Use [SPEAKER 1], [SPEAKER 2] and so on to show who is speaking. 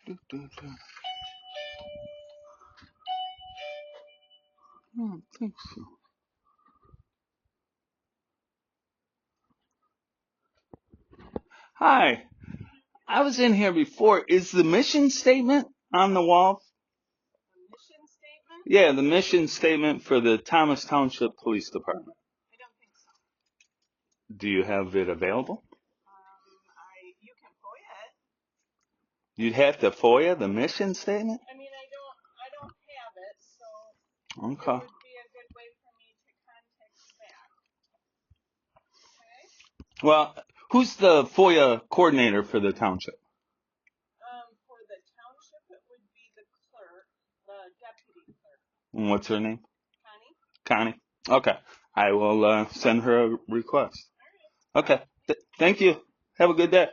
[SPEAKER 1] I don't think so. Hi, I was in here before. Is the mission statement on the wall?
[SPEAKER 2] Mission statement?
[SPEAKER 1] Yeah, the mission statement for the Thomas Township Police Department.
[SPEAKER 2] I don't think so.
[SPEAKER 1] Do you have it available?
[SPEAKER 2] You can FOIA it.
[SPEAKER 1] You'd have to FOIA the mission statement?
[SPEAKER 2] I mean, I don't have it, so
[SPEAKER 1] Okay.
[SPEAKER 2] it would be a good way for me to contact you back. Okay?
[SPEAKER 1] Well, who's the FOIA coordinator for the township?
[SPEAKER 2] For the township, it would be the clerk, the deputy clerk.
[SPEAKER 1] And what's her name?
[SPEAKER 2] Connie?
[SPEAKER 1] Connie. Okay. I will send her a request.
[SPEAKER 2] All right.
[SPEAKER 1] Okay. Thank you. Have a good day.